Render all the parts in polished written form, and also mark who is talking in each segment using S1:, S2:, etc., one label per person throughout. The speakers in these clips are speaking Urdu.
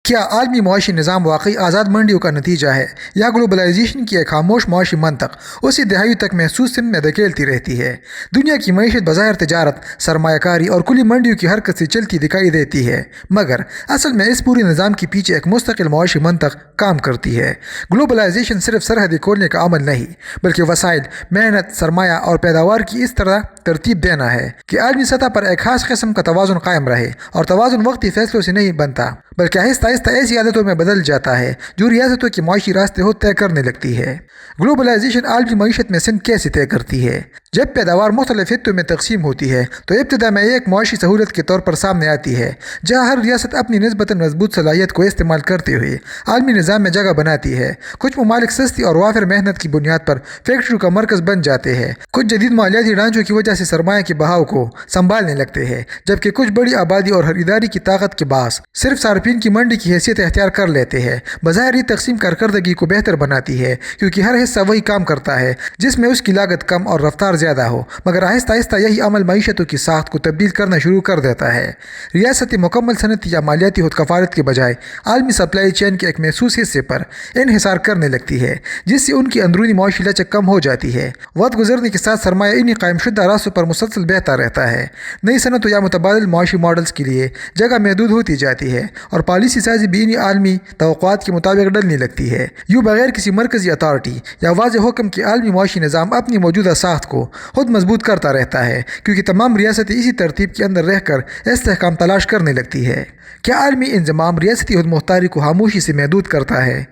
S1: کیا عالمی معاشی نظام واقعی آزاد منڈیوں کا نتیجہ ہے یا گلوبلائزیشن کی ایک خاموش معاشی منطق اسی دہائیوں تک محسوس سمت میں دھکیلتی رہتی ہے؟ دنیا کی معیشت بظاہر تجارت، سرمایہ کاری اور کھلی منڈیوں کی حرکت سے چلتی دکھائی دیتی ہے، مگر اصل میں اس پورے نظام کے پیچھے ایک مستقل معاشی منطق کام کرتی ہے۔ گلوبلائزیشن صرف سرحدیں کھولنے کا عمل نہیں، بلکہ وسائل، محنت، سرمایہ اور پیداوار کی اس طرح ترتیب دینا ہے کہ عالمی سطح پر ایک خاص قسم کا توازن قائم رہے، اور توازن وقتی فیصلوں سے نہیں بنتا بلکہ آہستہ آہستہ ایسی عادتوں میں بدل جاتا ہے جو ریاستوں کے معاشی راستے خود طے کرنے لگتی ہے۔ گلوبلائزیشن عالمی معیشت میں سمت کیسے طے کرتی ہے؟ جب پیداوار مختلف خطوں میں تقسیم ہوتی ہے تو ابتدا میں ایک معاشی سہولت کے طور پر سامنے آتی ہے، جہاں ہر ریاست اپنی نسبتاً مضبوط صلاحیت کو استعمال کرتے ہوئے عالمی نظام میں جگہ بناتی ہے۔ کچھ ممالک سستی اور وافر محنت کی بنیاد پر فیکٹریوں کا مرکز بن جاتے ہیں، کچھ جدید مالیاتی ڈھانچوں کی وجہ سے سرمایہ کے بہاؤ کو سنبھالنے لگتے ہیں، جبکہ کچھ بڑی آبادی اور ہر ادارے کی طاقت کے باعث صرف صارفین کی منڈی کی حیثیت اختیار کر لیتے ہیں۔ بظاہر یہ تقسیم کارکردگی کو بہتر بناتی ہے، کیونکہ ہر حصہ وہی کام کرتا ہے جس میں اس کی لاگت کم اور رفتار زیادہ ہو، مگر آہستہ آہستہ یہی عمل معیشتوں کی ساخت کو تبدیل کرنا شروع کر دیتا ہے۔ ریاستیں مکمل صنعتی یا مالیاتی خود کفالت کے بجائے عالمی سپلائی چین کے ایک محسوس حصے پر انحصار کرنے لگتی ہے، جس سے ان کی اندرونی معاشی لچک کم ہو جاتی ہے۔ وقت گزرنے کے ساتھ سرمایہ انہی قائم شدہ راستوں پر مسلسل بہتا رہتا ہے۔ نئی صنعتوں یا متبادل معاشی ماڈلز کے لیے جگہ محدود ہوتی جاتی ہے، اور پالیسی سازی بھی انہی عالمی توقعات کے مطابق ڈلنے لگتی ہے۔ یوں بغیر کسی مرکزی اتھارٹی یا واضح حکم کے عالمی معاشی نظام اپنی موجودہ ساخت کو خود مضبوط کرتا رہتا ہے، کیونکہ تمام ریاستیں اسی ترتیب کے اندر رہ کر استحکام تلاش کرنے لگتی ہے۔ کیا عالمی انضمام ریاستی خود مختاری کو خاموشی سے محدود کرتا ہے؟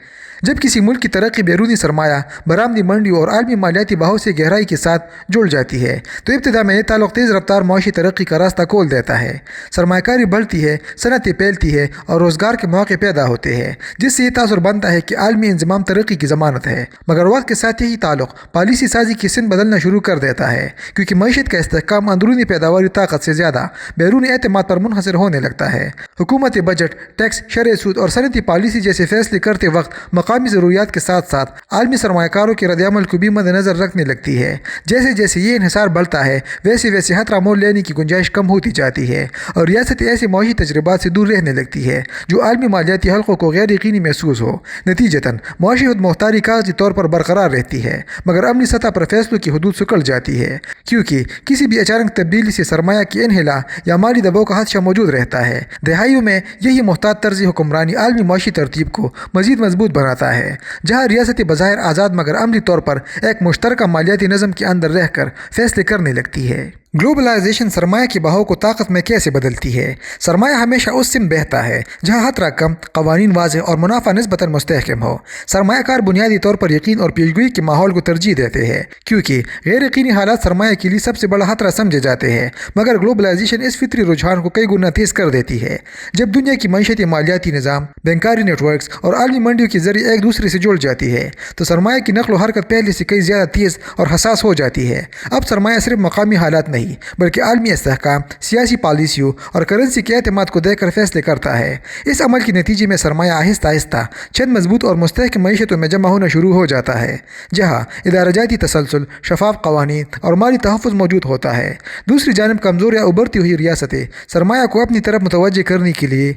S1: جب کسی ملک کی ترقی بیرونی سرمایہ، برآمدی منڈیوں اور عالمی مالیاتی بہاؤ سے گہرائی کے ساتھ جڑ جاتی ہے تو ابتدا میں یہ تعلق تیز رفتار معاشی ترقی کا راستہ کھول دیتا ہے۔ سرمایہ کاری بڑھتی ہے، صنعتیں پھیلتی ہے اور روزگار کے مواقع پیدا ہوتے ہیں، جس سے یہ تاثر بنتا ہے کہ عالمی انضمام ترقی کی ضمانت ہے۔ مگر وقت کے ساتھ یہی تعلق پالیسی سازی کی سمت بدلنا شروع کر دیتا ہے، کیونکہ معیشت کا استحکام اندرونی پیداواری طاقت سے زیادہ بیرونی اعتماد پر منحصر ہونے لگتا ہے۔ حکومت بجٹ، ٹیکس، شرح سود اور صنعتی پالیسی جیسے فیصلے کرتے وقت مقامی ضروریات کے ساتھ ساتھ عالمی سرمایہ کاروں کے رد عمل کو بھی مد نظر رکھنے لگتی ہے۔ جیسے جیسے یہ انحصار بڑھتا ہے، ویسے ویسے خطرہ مول لینے کی گنجائش کم ہوتی جاتی ہے، اور ریاستیں ایسے معاشی تجربات سے دور رہنے لگتی ہے جو عالمی مالیاتی حلقوں کو غیر یقینی محسوس ہو۔ نتیجتاً معاشی خود مختاری کاغذی طور پر برقرار رہتی ہے، مگر عملی سطح پر فیصلوں کی حدود سکڑ جاتی ہے، کیونکہ کسی بھی اچانک تبدیلی سے سرمایہ کی انحلا یا مالی دباؤ کا خدشہ موجود رہتا ہے۔ دہائیوں میں یہی محتاط طرز حکمرانی عالمی معاشی ترتیب کو مزید مضبوط بناتا ہے، جہاں ریاستیں بظاہر آزاد مگر عملی طور پر ایک مشترکہ مالیاتی نظم کے اندر رہ کر فیصلے کرنے لگتی ہے۔ گلوبلائزیشن سرمایہ کے بہاؤ کو طاقت میں کیسے بدلتی ہے؟ سرمایہ ہمیشہ اس سمت بہتا ہے جہاں خطرہ کم، قوانین واضح اور منافع نسبتاً مستحکم ہو۔ سرمایہ کار بنیادی طور پر یقین اور پیشگوئی کے ماحول کو ترجیح دیتے ہیں، کیونکہ غیر یقینی حالات سرمایہ کے لیے سب سے بڑا خطرہ سمجھے جاتے ہیں۔ مگر گلوبلائزیشن اس فطری رجحان کو کئی گنا تیز کر دیتی ہے۔ جب دنیا کی معیشتی مالیاتی نظام، بینکاری نیٹ ورکس اور عالمی منڈیوں کے ذریعے ایک دوسرے سے جڑ جاتی ہے تو سرمایہ کی نقل و حرکت پہلے سے کئی زیادہ تیز اور حساس ہو جاتی ہے۔ اب سرمایہ صرف مقامی حالات نہیں بلکہ عالمی استحکام، سیاسی پالیسیوں اور کرنسی کے اعتماد کو دیکھ کر فیصلے کرتا ہے۔ اس عمل کے نتیجے میں سرمایہ آہستہ آہستہ چند مضبوط اور مستحکم معیشتوں میں جمع ہونا شروع ہو جاتا ہے، جہاں ادارہ جاتی تسلسل، شفاف قوانین اور مالی تحفظ موجود ہوتا ہے۔ دوسری جانب کمزور یا ابھرتی ہوئی ریاستیں سرمایہ کو اپنی طرف متوجہ کرنے کے لیے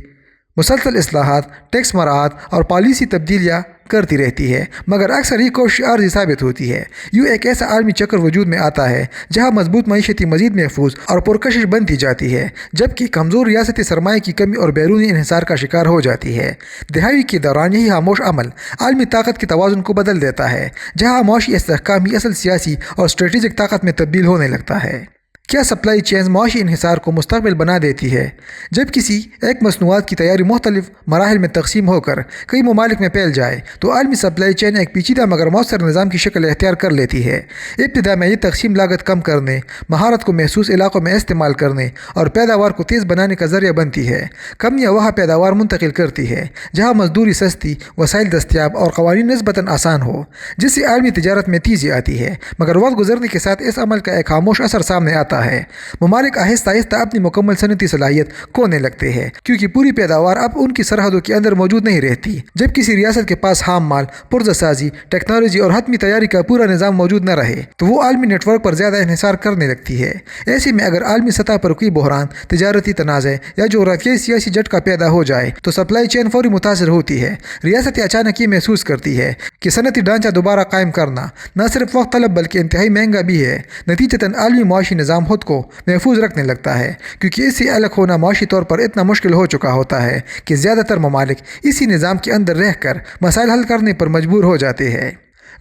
S1: مسلسل اصلاحات، ٹیکس مراعات اور پالیسی تبدیلیاں کرتی رہتی ہے، مگر اکثر یہ کوشش عارضی ثابت ہوتی ہے۔ یوں ایک ایسا عالمی چکر وجود میں آتا ہے جہاں مضبوط معیشتیں مزید محفوظ اور پرکشش بنتی جاتی ہے، جبکہ کمزور ریاستیں سرمایہ کی کمی اور بیرونی انحصار کا شکار ہو جاتی ہے۔ دہائی کے دوران یہی خاموش عمل عالمی طاقت کے توازن کو بدل دیتا ہے، جہاں معاشی استحکام ہی اصل سیاسی اور اسٹریٹجک طاقت میں تبدیل ہونے لگتا ہے۔ کیا سپلائی چینز معاشی انحصار کو مستقبل بنا دیتی ہے؟ جب کسی ایک مصنوعات کی تیاری مختلف مراحل میں تقسیم ہو کر کئی ممالک میں پھیل جائے تو عالمی سپلائی چین ایک پیچیدہ مگر مؤثر نظام کی شکل اختیار کر لیتی ہے۔ ابتدا میں یہ تقسیم لاگت کم کرنے، مہارت کو محسوس علاقوں میں استعمال کرنے اور پیداوار کو تیز بنانے کا ذریعہ بنتی ہے۔ کمیاں وہاں پیداوار منتقل کرتی ہے جہاں مزدوری سستی، وسائل دستیاب اور قوانین نسبتاً آسان ہو، جس سے عالمی تجارت میں تیزی آتی ہے۔ مگر وقت گزرنے کے ساتھ اس عمل کا ایک خاموش اثر سامنے آتا ہوتا ہے۔ ممالک آہستہ آہستہ اپنی مکمل صنعتی صلاحیت کھونے لگتے ہیں کیونکہ پوری پیداوار اب ان کی سرحدوں کے اندر موجود نہیں رہتی۔ جب کسی ریاست کے پاس خام مال، پرزہ سازی، ٹیکنالوجی اور حتمی تیاری کا پورا نظام موجود نہ رہے تو وہ عالمی نیٹ ورک پر زیادہ انحصار کرنے لگتی ہے۔ ایسے میں اگر عالمی سطح پر کوئی بحران، تجارتی تنازع یا جغرافیائی سیاسی جھٹکا پیدا ہو جائے تو سپلائی چین فوری متاثر ہوتی ہے۔ ریاستیں اچانک یہ محسوس کرتی ہے کہ صنعتی ڈھانچہ دوبارہ قائم کرنا نہ صرف وقت طلب بلکہ انتہائی مہنگا بھی ہے۔ نتیجتاً عالمی معاشی نظام خود کو محفوظ رکھنے لگتا ہے کیونکہ اس سے الگ ہونا معاشی طور پر اتنا مشکل ہو چکا ہوتا ہے کہ زیادہ تر ممالک اسی نظام کے اندر رہ کر مسائل حل کرنے پر مجبور ہو جاتے ہیں۔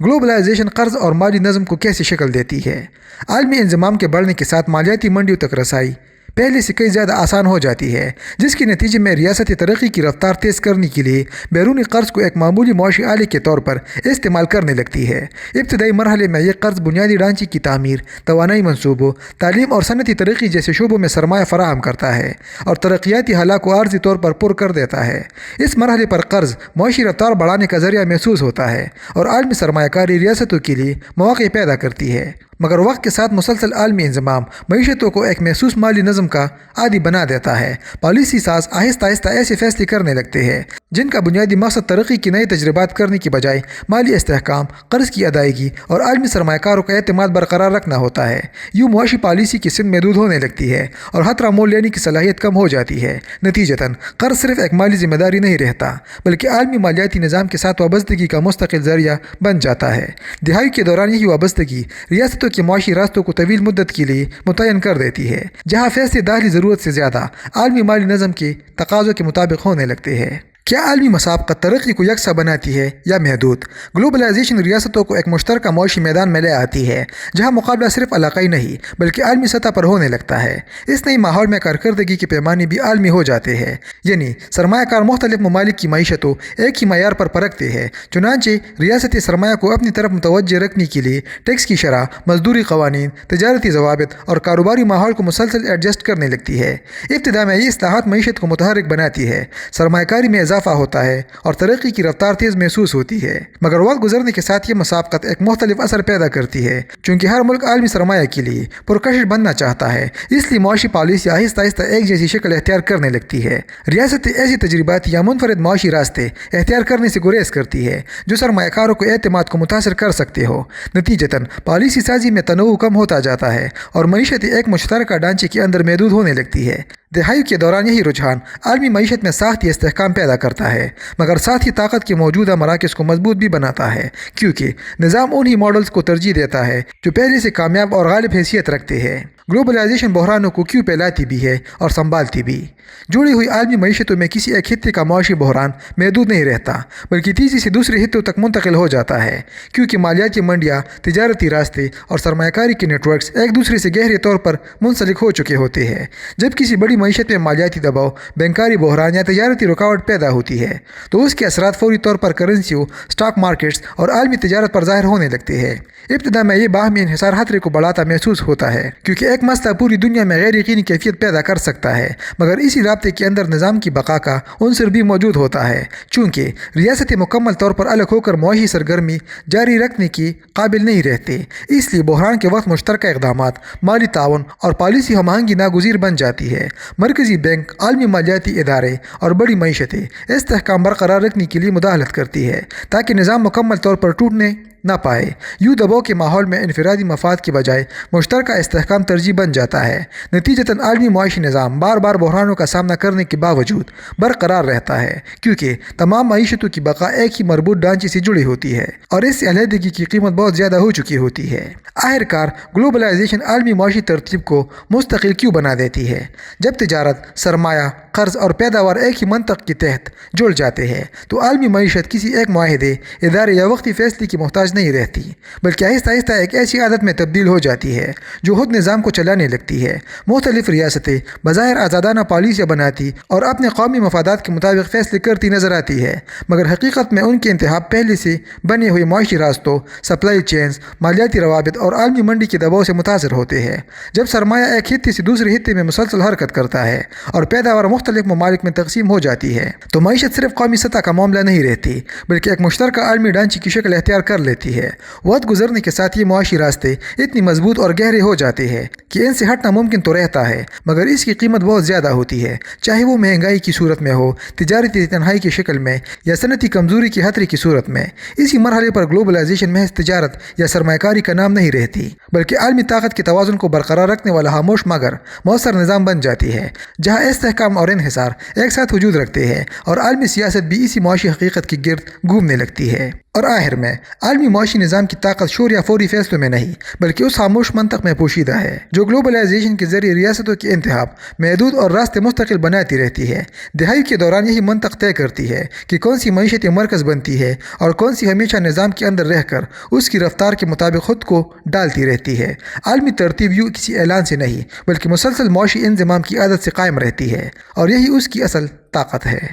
S1: گلوبلائزیشن قرض اور مالی نظم کو کیسے شکل دیتی ہے؟ عالمی انضمام کے بڑھنے کے ساتھ مالیاتی منڈیوں تک رسائی پہلے سے کئی زیادہ آسان ہو جاتی ہے، جس کے نتیجے میں ریاستی ترقی کی رفتار تیز کرنے کے لیے بیرونی قرض کو ایک معمولی معاشی آلے کے طور پر استعمال کرنے لگتی ہے۔ ابتدائی مرحلے میں یہ قرض بنیادی ڈھانچے کی تعمیر، توانائی منصوبوں، تعلیم اور صنعتی ترقی جیسے شعبوں میں سرمایہ فراہم کرتا ہے اور ترقیاتی حالات کو عارضی طور پر پر کر دیتا ہے۔ اس مرحلے پر قرض معاشی رفتار بڑھانے کا ذریعہ محسوس ہوتا ہے اور عالمی سرمایہ کاری ریاستوں کے لیے مواقع پیدا کرتی ہے، مگر وقت کے ساتھ مسلسل عالمی انضمام معیشتوں کو ایک محسوس مالی نظم کا عادی بنا دیتا ہے۔ پالیسی ساز آہستہ آہستہ ایسے فیصلے کرنے لگتے ہیں جن کا بنیادی مقصد ترقی کی نئے تجربات کرنے کی بجائے مالی استحکام، قرض کی ادائیگی اور عالمی سرمایہ کاروں کا اعتماد برقرار رکھنا ہوتا ہے۔ یوں معاشی پالیسی کی سمت محدود ہونے لگتی ہے اور خطرہ مول لینے کی صلاحیت کم ہو جاتی ہے۔ نتیجتاً قرض صرف ایک مالی ذمہ داری نہیں رہتا بلکہ عالمی مالیاتی نظام کے ساتھ وابستگی کا مستقل ذریعہ بن جاتا ہے۔ دہائی کے دوران یہی وابستگی ریاستوں کے معاشی راستوں کو طویل مدت کے لیے متعین کر دیتی ہے، جہاں فیصلے داخلی ضرورت سے زیادہ عالمی مالی نظم کے تقاضوں کے مطابق ہونے لگتے ہیں۔ کیا عالمی مسابقت ترقی کو یکساں بناتی ہے یا محدود؟ گلوبلائزیشن ریاستوں کو ایک مشترکہ معاشی میدان میں لے آتی ہے جہاں مقابلہ صرف علاقائی نہیں بلکہ عالمی سطح پر ہونے لگتا ہے۔ اس نئی ماحول میں کارکردگی کے پیمانے بھی عالمی ہو جاتے ہیں، یعنی سرمایہ کار مختلف ممالک کی معیشتوں ایک ہی معیار پر پرکھتے ہیں۔ چنانچہ ریاستی سرمایہ کو اپنی طرف متوجہ رکھنے کے لیے ٹیکس کی شرح، مزدوری قوانین، تجارتی ضوابط اور کاروباری ماحول کو مسلسل ایڈجسٹ کرنے لگتی ہے۔ ابتدا میں یہ اصلاحات معیشت کو متحرک بناتی ہے، سرمایہ کاری میں اضافہ ہوتا ہے اور ترقی کی رفتار تیز محسوس ہوتی ہے، مگر وقت گزرنے کے ساتھ یہ مسابقت ایک مختلف اثر پیدا کرتی ہے۔ چونکہ ہر ملک عالمی سرمایہ کے لیے پرکشش بننا چاہتا ہے، اس لیے معاشی پالیسی آہستہ آہستہ ایک جیسی شکل اختیار کرنے لگتی ہے۔ ریاستیں ایسی تجرباتی یا منفرد معاشی راستے اختیار کرنے سے گریز کرتی ہے جو سرمایہ کاروں کو اعتماد کو متاثر کر سکتے ہو۔ نتیجتاً پالیسی سازی میں تنوع کم ہوتا جاتا ہے اور معیشت ایک مشترکہ ڈھانچے کے اندر محدود ہونے لگتی ہے۔ دہائی کے دوران یہی رجحان عالمی معیشت میں ساختی استحکام پیدا کرتا ہے، مگر ساتھ ہی طاقت کے موجودہ مراکز کو مضبوط بھی بناتا ہے، کیونکہ نظام انہی ماڈلز کو ترجیح دیتا ہے جو پہلے سے کامیاب اور غالب حیثیت رکھتے ہیں۔ گلوبلائزیشن بحرانوں کو کیوں پھیلاتی بھی ہے اور سنبھالتی بھی؟ جڑی ہوئی عالمی معیشتوں میں کسی ایک خطے کا معاشی بحران محدود نہیں رہتا بلکہ تیزی سے دوسرے خطوں تک منتقل ہو جاتا ہے، کیونکہ مالیاتی منڈیاں، تجارتی راستے اور سرمایہ کاری کے نیٹ ورکس ایک دوسرے سے گہرے طور پر منسلک ہو چکے ہوتے ہیں۔ جب کسی بڑی معیشت میں مالیاتی دباؤ، بینکاری بحران یا تجارتی رکاوٹ پیدا ہوتی ہے تو اس کے اثرات فوری طور پر کرنسیوں، اسٹاک مارکیٹس اور عالمی تجارت پر ظاہر ہونے لگتے ہیں۔ ابتدا میں یہ باہمی انحصار خطرے کو بڑھاتا محسوس ہوتا ہے کیونکہ ایک مسئلہ پوری دنیا میں غیر یقینی کیفیت پیدا کر سکتا ہے، مگر اسی رابطے کے اندر نظام کی بقا کا عنصر بھی موجود ہوتا ہے۔ چونکہ ریاستیں مکمل طور پر الگ ہو کر معاشی سرگرمی جاری رکھنے کی قابل نہیں رہتے، اس لیے بحران کے وقت مشترکہ اقدامات، مالی تعاون اور پالیسی ہم آہنگی ناگزیر بن جاتی ہے۔ مرکزی بینک، عالمی مالیاتی ادارے اور بڑی معیشتیں استحکام برقرار رکھنے کے لیے مداخلت کرتی ہے تاکہ نظام مکمل طور پر ٹوٹنے نہ پائے۔ یوں دباؤ کے ماحول میں انفرادی مفاد کی بجائے مشترکہ استحکام ترجیح بن جاتا ہے۔ نتیجتاً عالمی معاشی نظام بار بار بحرانوں کا سامنا کرنے کے باوجود برقرار رہتا ہے کیونکہ تمام معیشتوں کی بقا ایک ہی مربوط ڈھانچے سے جڑی ہوتی ہے اور اس سے علیحدگی کی قیمت بہت زیادہ ہو چکی ہوتی ہے۔ آخرکار گلوبلائزیشن عالمی معاشی ترتیب کو مستقل کیوں بنا دیتی ہے؟ جب تجارت، سرمایہ، قرض اور پیداوار ایک ہی منطق کے تحت جڑ جاتے ہیں تو عالمی معیشت کسی ایک معاہدے، ادارے یا وقتی فیصلے کی محتاج نہیں رہتی بلکہ آہستہ آہستہ ایک ایسی عادت میں تبدیل ہو جاتی ہے جو خود نظام کو چلانے لگتی ہے۔ مختلف ریاستیں بظاہر آزادانہ پالیسیاں بناتی اور اپنے قومی مفادات کے مطابق فیصلے کرتی نظر آتی ہے، مگر حقیقت میں ان کے انتخاب پہلے سے بنے ہوئے معاشی راستوں، سپلائی چینز، مالیاتی روابط اور عالمی منڈی کے دباؤ سے متاثر ہوتے ہیں۔ جب سرمایہ ایک خطے سے دوسرے خطے میں مسلسل حرکت کرتا ہے اور پیداوار مختلف ممالک میں تقسیم ہو جاتی ہے تو معیشت صرف قومی سطح کا معاملہ نہیں رہتی بلکہ ایک مشترکہ عالمی ڈھانچے کی شکل اختیار کر لیتی ہے۔ لیتی ہے۔ وقت گزرنے کے ساتھ یہ معاشی راستے اتنی مضبوط اور گہرے ہو جاتے ہیں کہ ان سے ہٹنا ممکن تو رہتا ہے، مگر اس کی قیمت بہت زیادہ ہوتی ہے، چاہے وہ مہنگائی کی صورت میں ہو، تجارتی تنہائی کی شکل میں، یا صنعتی کمزوری کی خطرے کی صورت میں۔ اسی مرحلے پر گلوبلائزیشن محض تجارت یا سرمایہ کاری کا نام نہیں رہتی، بلکہ عالمی طاقت کے توازن کو برقرار رکھنے والا خاموش مگر مؤثر نظام بن جاتی ہے، جہاں استحکام اور انحصار ایک ساتھ وجود رکھتے ہیں اور عالمی سیاست بھی اسی معاشی حقیقت کے گرد گھومنے لگتی ہے۔ اور آخر میں عالمی معاشی نظام کی طاقت شور یا فوری فیصلوں میں نہیں، بلکہ اس خاموش منطق میں پوشیدہ ہے جو گلوبلائزیشن کے ذریعے ریاستوں کے انتخاب محدود اور راستے مستقل بناتی رہتی ہے۔ دہائی کے دوران یہی منطق طے کرتی ہے کہ کون سی معیشت مرکز بنتی ہے اور کون سی ہمیشہ نظام کے اندر رہ کر اس کی رفتار کے مطابق خود کو ڈالتی رہتی ہے۔ عالمی ترتیب یوں کسی اعلان سے نہیں، بلکہ مسلسل معاشی انضمام کی عادت سے قائم رہتی ہے، اور یہی اس کی اصل طاقت ہے۔